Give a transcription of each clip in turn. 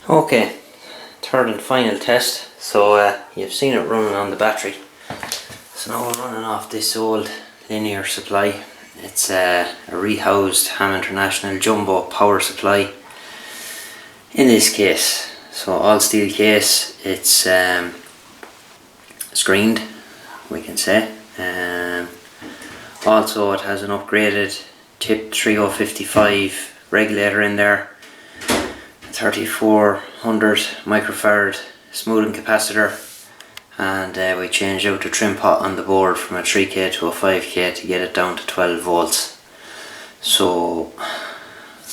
Okay, third and final test. So you've seen it running on the battery. So now we're running off this old linear supply. It's a rehoused Ham International Jumbo power supply in this case. So all steel case, it's screened, we can say. Also it has an upgraded tip 3055 regulator in there, 3400 microfarad smoothing capacitor, and we changed out the trim pot on the board from a 3k to a 5k to get it down to 12 volts. So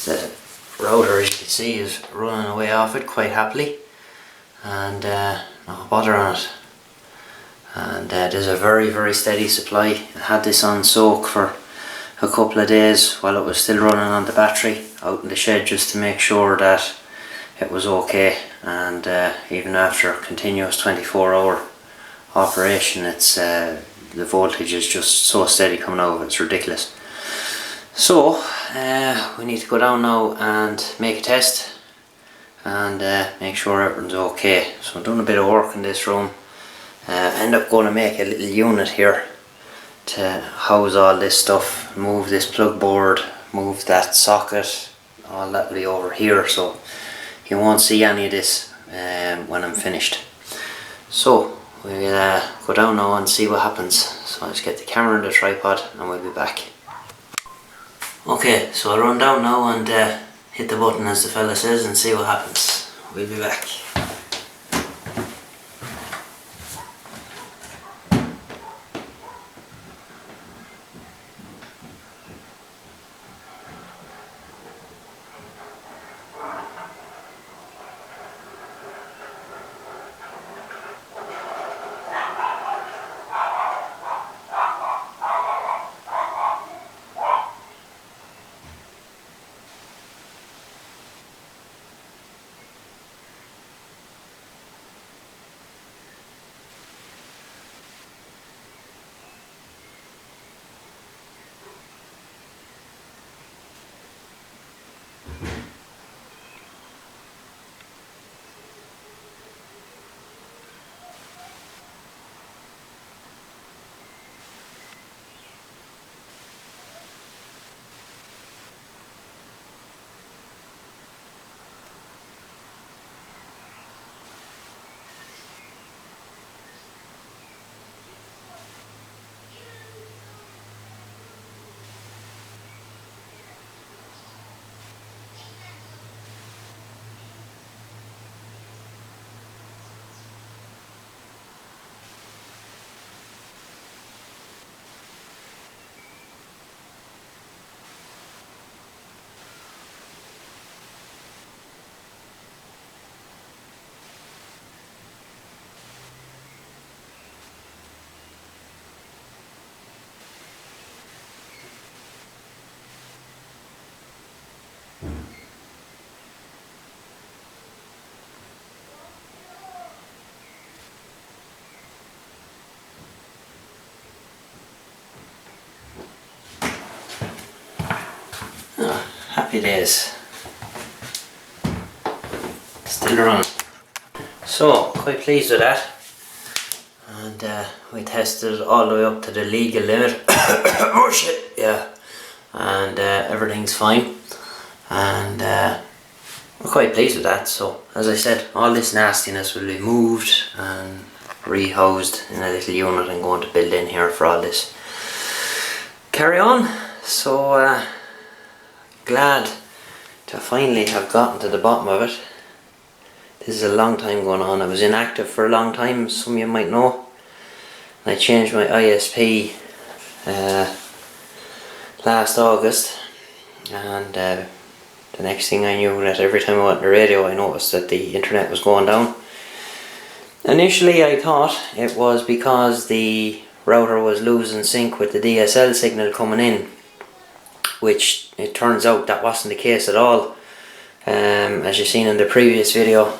the router, as you can see, is running away off it quite happily, and no bother on it. And there's a very steady supply. I had this on soak for a couple of days while it was still running on the battery out in the shed, just to make sure that it was okay. And even after continuous 24-hour operation, it's the voltage is just so steady coming out of it, it's ridiculous. So we need to go down now and make a test and make sure everything's okay. So I'm doing a bit of work in this room. End up going to make a little unit here to house all this stuff, move this plug board, move that socket, all that will be over here, so you won't see any of this when I'm finished. So we'll go down now and see what happens. So I'll just get the camera and the tripod and we'll be back. Okay, so I'll run down now and hit the button as the fella says and see what happens. We'll be back. Happy days. Still running. So, quite pleased with that. And we tested all the way up to the legal limit. Oh shit, yeah. And everything's fine. And we're quite pleased with that. So, as I said, all this nastiness will be moved and rehoused in a little unit and going to build in here for all this carry on. So, glad to finally have gotten to the bottom of it. This is a long time going on. I was inactive for a long time, some of you might know. I changed my ISP last August, and the next thing I knew, that every time I went on the radio I noticed that the internet was going down. Initially I thought it was because the router was losing sync with the DSL signal coming in, which it turns out that wasn't the case at all. As you've seen in the previous video,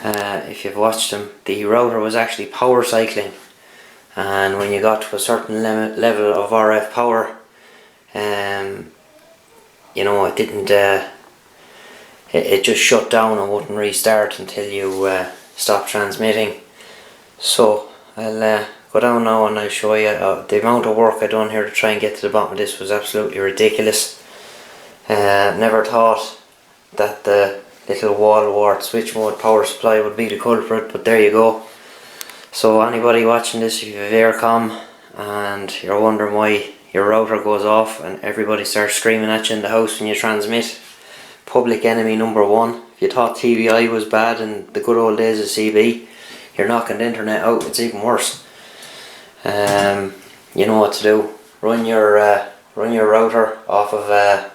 if you've watched them, the router was actually power cycling, and when you got to a certain level of RF power, you know, it it just shut down and wouldn't restart until you stop transmitting. So I'll go down now and I'll show you the amount of work I done here to try and get to the bottom of this was absolutely ridiculous. Never thought that the little wall wart switch mode power supply would be the culprit, but there you go. So anybody watching this, if you have EIrcom and you're wondering why your router goes off and everybody starts screaming at you in the house when you transmit, public enemy number one. If you thought TVI was bad in the good old days of CB, you're knocking the internet out, it's even worse. You know what to do. Run your router off of a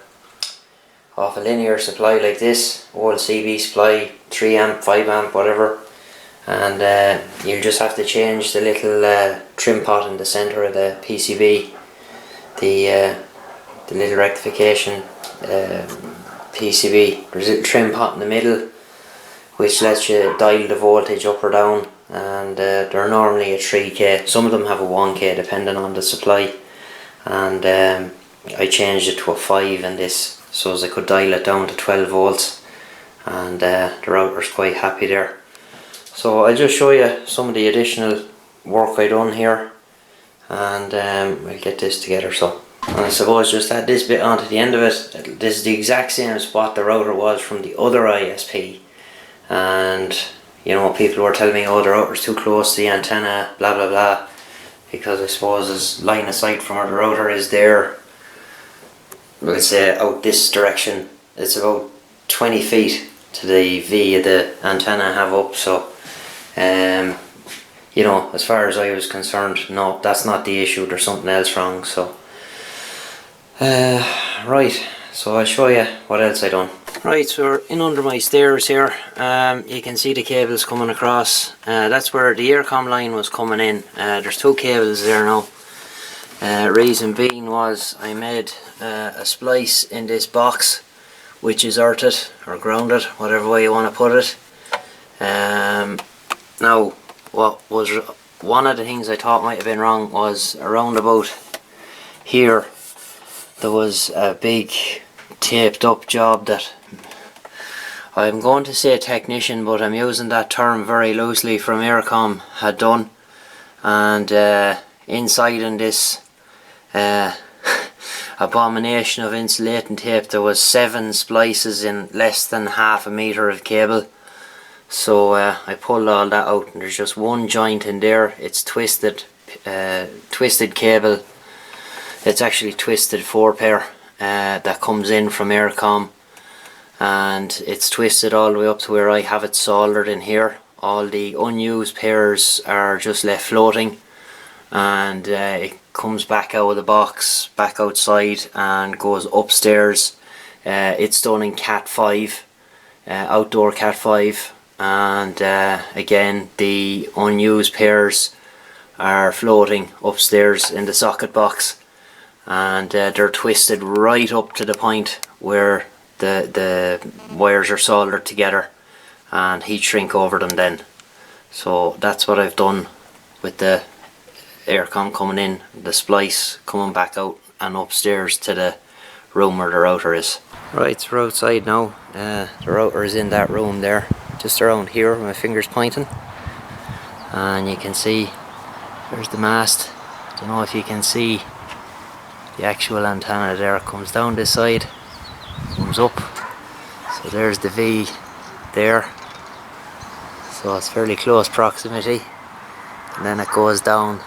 linear supply like this, old CB supply, 3 amp, 5 amp, whatever, and you'll just have to change the little trim pot in the centre of the PCB, the little rectification PCB. There's a little trim pot in the middle which lets you dial the voltage up or down, and they're normally a 3k, some of them have a 1k depending on the supply, and I changed it to a 5 in this so as I could dial it down to 12 volts, and the router's quite happy there. So I'll just show you some of the additional work I done here, and we'll get this together. So, and I suppose just add this bit onto the end of it. This is the exact same spot the router was from the other ISP, and you know, people were telling me, oh, the router's too close to the antenna, blah blah blah, because I suppose as line of sight from where the router is there, let's say out this direction, it's about 20 feet to the V of the antenna I have up. So you know, as far as I was concerned, no, that's not the issue, there's something else wrong. So right, so I'll show you what else I done. Right, so we're in under my stairs here. You can see the cables coming across. That's where the EIrcom line was coming in. There's 2 cables there now. Reason being was I made a splice in this box which is earthed or grounded, whatever way you want to put it. Now, what was one of the things I thought might have been wrong was around about here there was a big taped up job that I'm going to say technician, but I'm using that term very loosely, from EIrcom had done, and inside in this abomination of insulating tape there was 7 splices in less than half a metre of cable. So I pulled all that out, and there's just one joint in there. It's twisted cable. It's actually twisted 4 pair that comes in from EIrcom, and it's twisted all the way up to where I have it soldered in here. All the unused pairs are just left floating, and it comes back out of the box, back outside, and goes upstairs. It's done in Cat 5, outdoor Cat 5, and again the unused pairs are floating upstairs in the socket box, and they're twisted right up to the point where the wires are soldered together and heat shrink over them then. So that's what I've done with the EIrcom coming in, the splice coming back out and upstairs to the room where the router is. Right, so we're outside now. The router is in that room there, just around here where my finger's pointing, and you can see there's the mast. Don't know if you can see the actual antenna there. It comes down this side, comes up, so there's the V there, so it's fairly close proximity, and then it goes down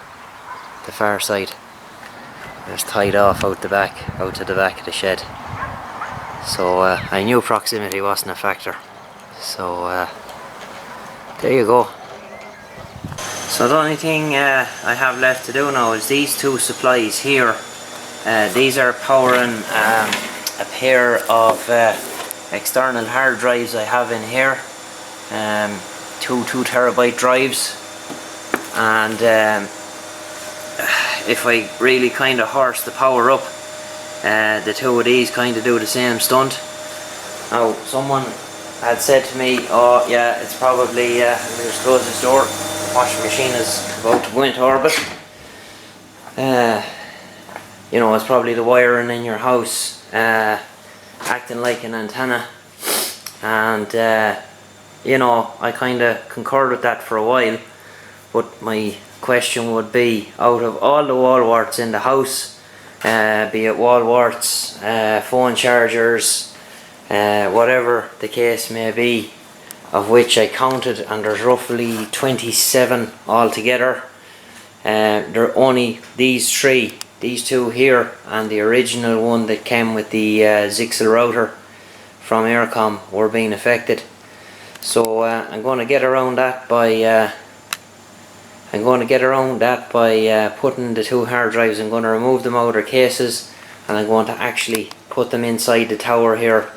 the far side. It's tied off out to the back of the shed. So I knew proximity wasn't a factor. So there you go. So the only thing I have left to do now is these 2 supplies here. These are powering a pair of external hard drives I have in here. 2 2TB drives, and if I really kind of horse the power up, the 2 of these kind of do the same stunt. Now, someone had said to me, oh yeah, it's probably, let me just close this door, the washing machine is about to go into orbit. You know, it's probably the wiring in your house acting like an antenna. and you know, I kind of concurred with that for a while. But my question would be, out of all the wall warts in the house, be it wall warts, phone chargers, whatever the case may be, of which I counted, and there's roughly 27 altogether. There are only these two here, and the original one that came with the Zixel router from EIrcom were being affected. So I'm going to get around that by putting the two hard drives. I'm going to remove them out of their cases, and I'm going to actually put them inside the tower here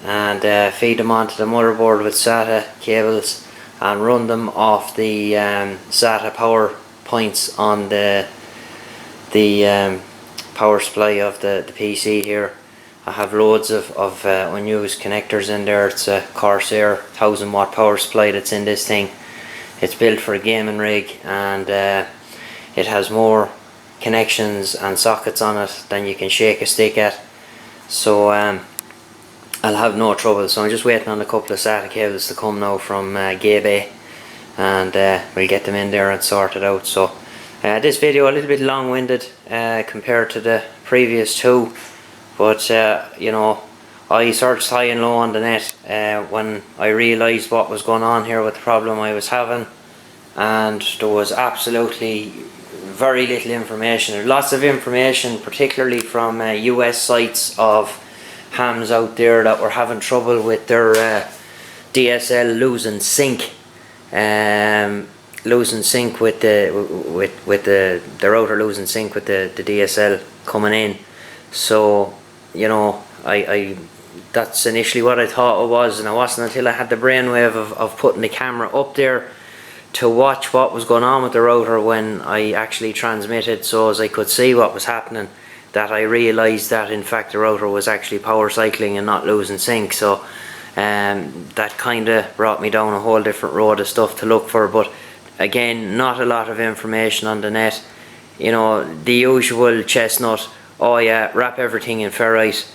and feed them onto the motherboard with SATA cables and run them off the SATA power points on the power supply of the PC here. I have loads of unused connectors in there. It's a Corsair 1000 watt power supply that's in this thing. It's built for a gaming rig, and it has more connections and sockets on it than you can shake a stick at. So I'll have no trouble. So I'm just waiting on a couple of SATA cables to come now from Gabe, and we'll get them in there and sort it out. So this video a little bit long-winded compared to the previous two, but you know, I searched high and low on the net when I realised what was going on here with the problem I was having, and there was absolutely very little information. There's lots of information, particularly from US sites of hams out there that were having trouble with their DSL losing sync, with the router losing sync with the DSL coming in. So you know, I that's initially what I thought it was, and it wasn't until I had the brainwave of putting the camera up there to watch what was going on with the router when I actually transmitted, so as I could see what was happening, that I realised that in fact the router was actually power cycling and not losing sync. So that kind of brought me down a whole different road of stuff to look for. But again, not a lot of information on the net. You know, the usual chestnut, oh yeah, wrap everything in ferrite.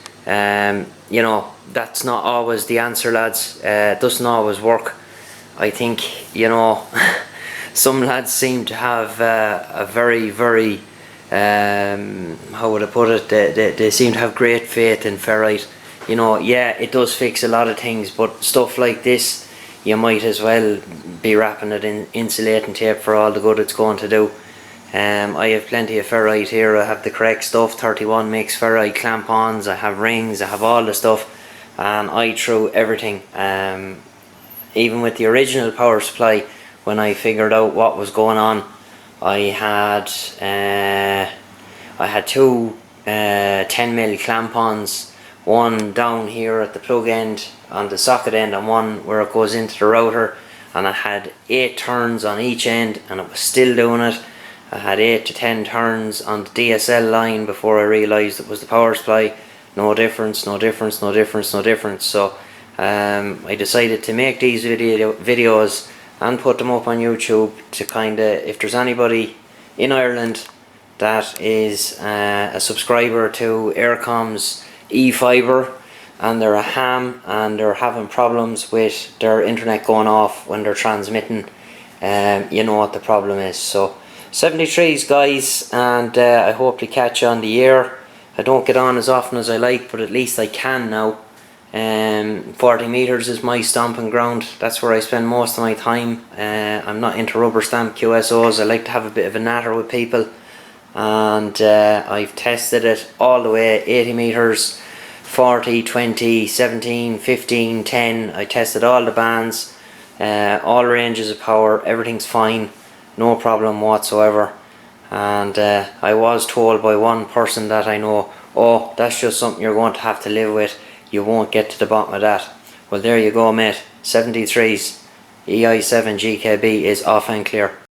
You know, that's not always the answer, lads. It doesn't always work. I think, you know, some lads seem to have a very how would I put it, they seem to have great faith in ferrite. You know, yeah, it does fix a lot of things, but stuff like this, you might as well be wrapping it in insulating tape for all the good it's going to do. I have plenty of ferrite here. I have the correct stuff, 31 mix ferrite clamp-ons, I have rings, I have all the stuff, and I threw everything. Even with the original power supply, when I figured out what was going on, I had two 10mm clamp-ons, one down here at the plug end on the socket end, and one where it goes into the router, and I had 8 turns on each end, and it was still doing it. I had 8 to 10 turns on the DSL line before I realised it was the power supply. No difference, no difference, no difference, no difference. So I decided to make these videos and put them up on YouTube to kind of, if there's anybody in Ireland that is a subscriber to EIrcom's eFibre, and they're a ham and they're having problems with their internet going off when they're transmitting, you know what the problem is. So 73s guys, and I hope to catch you on the air. I don't get on as often as I like, but at least I can now. 40 meters is my stomping ground. That's where I spend most of my time. I'm not into rubber stamp QSOs. I like to have a bit of a natter with people, and I've tested it all the way. 80 meters, 40, 20, 17, 15, 10. I tested all the bands, all ranges of power. Everything's fine, no problem whatsoever. And I was told by one person that I know, oh, that's just something you're going to have to live with, you won't get to the bottom of that. Well, there you go, mate. 73s EI7 GKB is off and clear.